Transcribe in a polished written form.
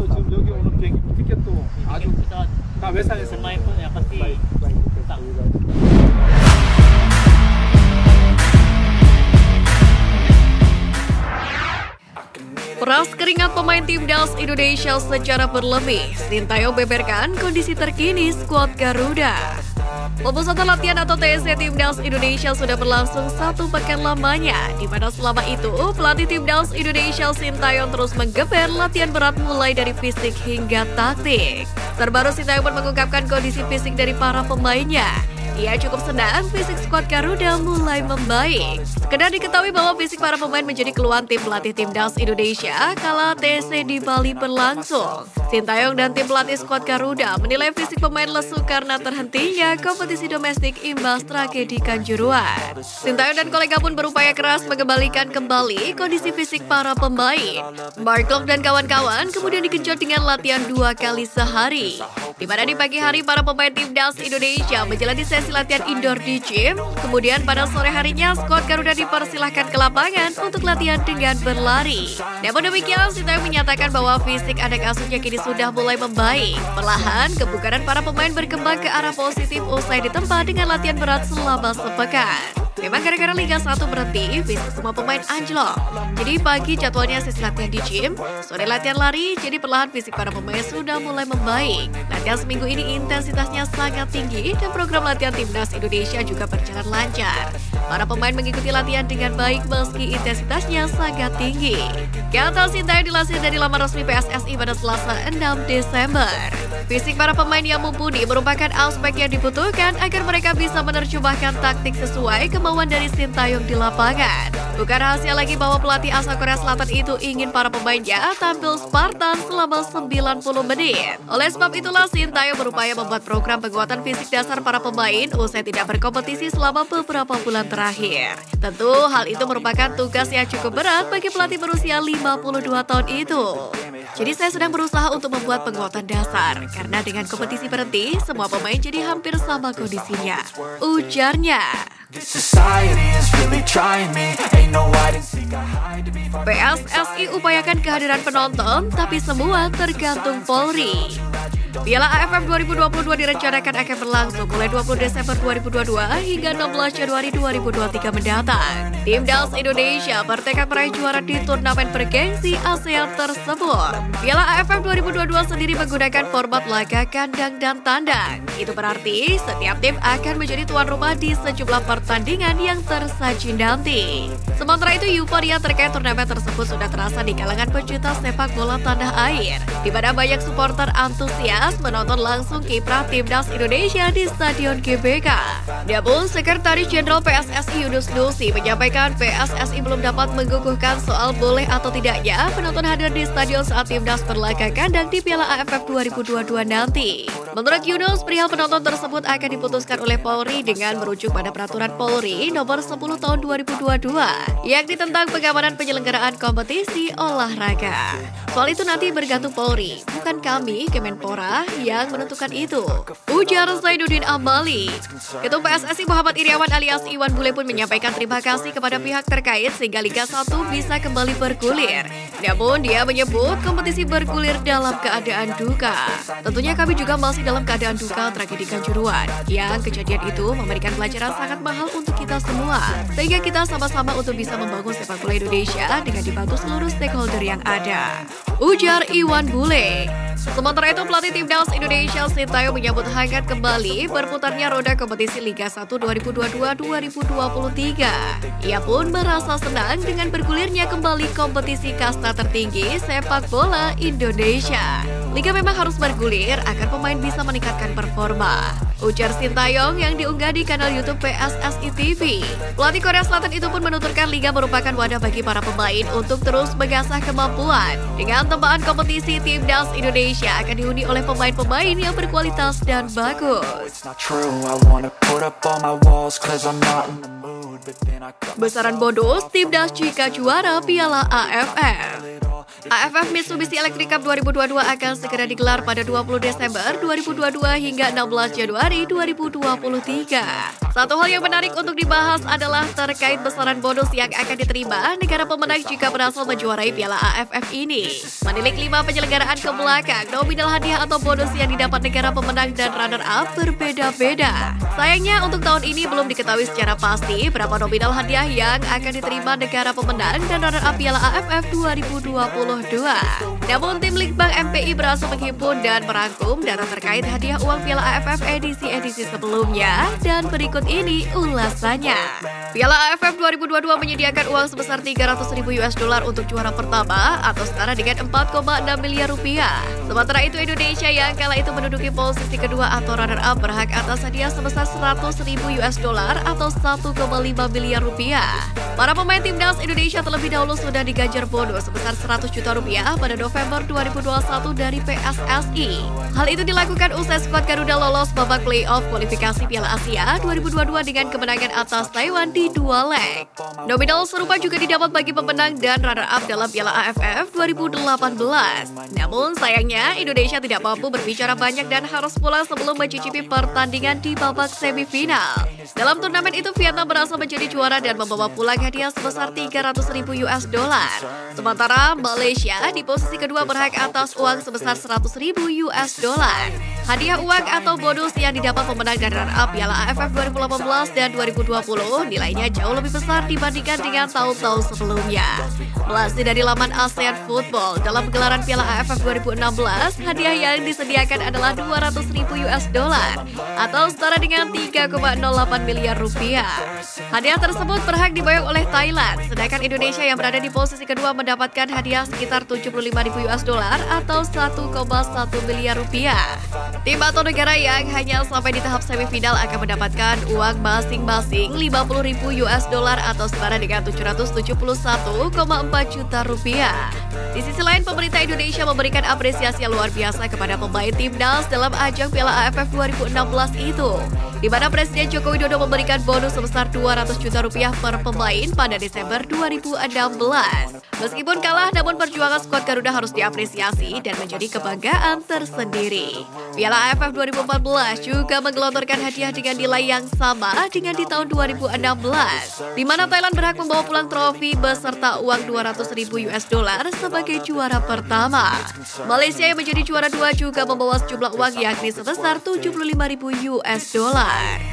지금 여기 오는 비행기 티켓도 아주 다 외상에서 pemain pun yang pasti tak. Peras keringat pemain timnas Indonesia secara berlebih, Sintayong beberkan kondisi terkini skuad Garuda. Pemusatan latihan atau TC Timnas Indonesia sudah berlangsung 1 pekan lamanya, di mana selama itu pelatih Timnas Indonesia Sintayong terus menggeber latihan berat mulai dari fisik hingga taktik. Terbaru Sintayong pun mengungkapkan kondisi fisik dari para pemainnya. Ia cukup senang fisik skuad Garuda mulai membaik. Sekedar diketahui bahwa fisik para pemain menjadi keluhan tim pelatih Timnas Indonesia kala TC di Bali berlangsung. Sintayong dan tim pelatih skuad Garuda menilai fisik pemain lesu karena terhentinya kompetisi domestik imbas tragedi Kanjuruhan. Sintayong dan kolega pun berupaya keras mengembalikan kembali kondisi fisik para pemain. Mark Klok dan kawan-kawan kemudian dikejut dengan latihan 2 kali sehari. Di mana di pagi hari para pemain Timnas Indonesia menjalani sesi latihan indoor di gym. Kemudian pada sore harinya skuad Garuda dipersilahkan ke lapangan untuk latihan dengan berlari. Namun demikian, Sintayong menyatakan bahwa fisik anak asuhnya kini sudah mulai membaik. Perlahan, kebugaran para pemain berkembang ke arah positif usai ditempa dengan latihan berat selama sepekan. Memang gara-gara Liga 1 berhenti, fisik semua pemain anjlok. Jadi pagi jadwalnya sesi latihan di gym, sore latihan lari, jadi perlahan fisik para pemain sudah mulai membaik. Latihan seminggu ini intensitasnya sangat tinggi dan program latihan Timnas Indonesia juga berjalan lancar. Para pemain mengikuti latihan dengan baik meski intensitasnya sangat tinggi. Kata Sintayong dilansir dari laman resmi PSSI pada Selasa 6 Desember. Fisik para pemain yang mumpuni merupakan aspek yang dibutuhkan agar mereka bisa menerjemahkan taktik sesuai kemauan dari Sintayong di lapangan. Bukan rahasia lagi bahwa pelatih asal Korea Selatan itu ingin para pemainnya tampil Spartan selama 90 menit. Oleh sebab itulah Sintayong berupaya membuat program penguatan fisik dasar para pemain usai tidak berkompetisi selama beberapa bulan terakhir. Tentu hal itu merupakan tugas yang cukup berat bagi pelatih berusia 52 tahun itu. Jadi saya sedang berusaha untuk membuat penguatan dasar, karena dengan kompetisi berhenti, semua pemain jadi hampir sama kondisinya, ujarnya. PSSI upayakan kehadiran penonton, tapi semua tergantung Polri. Piala AFF 2022 direncanakan akan berlangsung mulai 20 Desember 2022 hingga 16 Januari 2023 mendatang. Timnas Indonesia bertekad meraih juara di turnamen bergengsi ASEAN tersebut. Piala AFF 2022 sendiri menggunakan format laga kandang dan tandang. Itu berarti setiap tim akan menjadi tuan rumah di sejumlah pertandingan yang tersaji nanti. Sementara itu euforia terkait turnamen tersebut sudah terasa di kalangan pecinta sepak bola tanah air, di mana banyak supporter antusias menonton langsung kiprah Timnas Indonesia di Stadion GBK. Namun, Sekretaris Jenderal PSSI Yunus Nusi menyampaikan PSSI belum dapat mengukuhkan soal boleh atau tidaknya penonton hadir di stadion saat Timnas berlaga kandang di Piala AFF 2022 nanti. Menurut Yunus, perihal penonton tersebut akan diputuskan oleh Polri dengan merujuk pada Peraturan Polri Nomor 10 Tahun 2022, yakni tentang pengamanan penyelenggaraan kompetisi olahraga. Soal itu nanti bergantung Polri, bukan kami, Kemenpora, yang menentukan itu, ujar Zainuddin Amali. Ketua PSSI Muhammad Iriawan alias Iwan Bule pun menyampaikan terima kasih kepada pihak terkait sehingga Liga 1 bisa kembali bergulir. Namun dia menyebut kompetisi bergulir dalam keadaan duka. Tentunya kami juga masih dalam keadaan duka tragedi Kanjuruhan, yang kejadian itu memberikan pelajaran sangat mahal untuk kita semua, sehingga kita sama-sama untuk bisa membangun sepak bola Indonesia dengan dibantu seluruh stakeholder yang ada, ujar Iwan Bule. Sementara itu, pelatih Timnas Indonesia Sintayong menyambut hangat kembali berputarnya roda kompetisi Liga 1 2022-2023. Ia pun merasa senang dengan bergulirnya kembali kompetisi kasta tertinggi sepak bola Indonesia. Liga memang harus bergulir agar pemain bisa meningkatkan performa, ujar Sintayong yang diunggah di kanal YouTube PSSI TV. Pelatih Korea Selatan itu pun menuturkan Liga merupakan wadah bagi para pemain untuk terus mengasah kemampuan. Dengan tempaan kompetisi, Timnas Indonesia akan dihuni oleh pemain-pemain yang berkualitas dan bagus. Besaran bonus Timnas jika juara Piala AFF. AFF Mitsubishi Electric Cup 2022 akan segera digelar pada 20 Desember 2022 hingga 16 Januari 2023. Satu hal yang menarik untuk dibahas adalah terkait besaran bonus yang akan diterima negara pemenang jika berhasil menjuarai Piala AFF ini. Menilik 5 penyelenggaraan ke belakang, nominal hadiah atau bonus yang didapat negara pemenang dan runner-up berbeda-beda. Sayangnya untuk tahun ini belum diketahui secara pasti berapa nominal hadiah yang akan diterima negara pemenang dan runner-up Piala AFF 2022. Namun tim Litbang MPI berhasil menghimpun dan merangkum data terkait hadiah uang Piala AFF edisi-edisi sebelumnya, dan berikut ini ulasannya. Piala AFF 2022 menyediakan uang sebesar 300.000 US dollar untuk juara pertama atau setara dengan 4,6 miliar rupiah. Sementara itu Indonesia yang kala itu menduduki posisi kedua atau runner-up berhak atas hadiah sebesar 100.000 US dollar atau 1,5 miliar rupiah. Para pemain timnas Indonesia terlebih dahulu sudah diganjar bonus sebesar 100 juta rupiah pada November 2021 dari PSSI. Hal itu dilakukan usai skuad Garuda lolos babak playoff kualifikasi Piala Asia 2022 dengan kemenangan atas Taiwan di 2 leg. Nominal serupa juga didapat bagi pemenang dan runner-up dalam Piala AFF 2018. Namun sayangnya Indonesia tidak mampu berbicara banyak dan harus pulang sebelum mencicipi pertandingan di babak semifinal. Dalam turnamen itu Vietnam berhasil menjadi juara dan membawa pulang hadiah sebesar 300.000 US dollar. Sementara Malaysia di posisi kedua berhak atas uang sebesar 100.000 US dollar. Hadiah uang atau bonus yang didapat pemenang dan runner-up Piala AFF 2018 dan 2020 nilainya jauh lebih besar dibandingkan dengan tahun-tahun sebelumnya. Melansir dari laman ASEAN Football, dalam gelaran Piala AFF 2016, hadiah yang disediakan adalah 200.000 US dollar atau setara dengan 3,08 miliar rupiah. Hadiah tersebut berhak diboyong oleh Thailand, sedangkan Indonesia yang berada di posisi kedua mendapatkan hadiah sekitar 75.000 US dollar atau 1,1 miliar rupiah. Tim atau negara yang hanya sampai di tahap semifinal akan mendapatkan uang masing-masing 50.000 US dollar atau setara dengan 771,4 juta rupiah. Di sisi lain, pemerintah Indonesia memberikan apresiasi yang luar biasa kepada pemain timnas dalam ajang Piala AFF 2016 itu, di mana Presiden Joko Widodo memberikan bonus sebesar 200 juta rupiah per pemain pada Desember 2016. Meskipun kalah, namun perjuangan skuad Garuda harus diapresiasi dan menjadi kebanggaan tersendiri. Piala AFF 2014 juga menggelontorkan hadiah dengan nilai yang sama dengan di tahun 2016, di mana Thailand berhak membawa pulang trofi beserta uang 200.000 US dollar sebagai juara pertama. Malaysia yang menjadi juara 2 juga membawa sejumlah uang yakni sebesar 75.000 US dollar.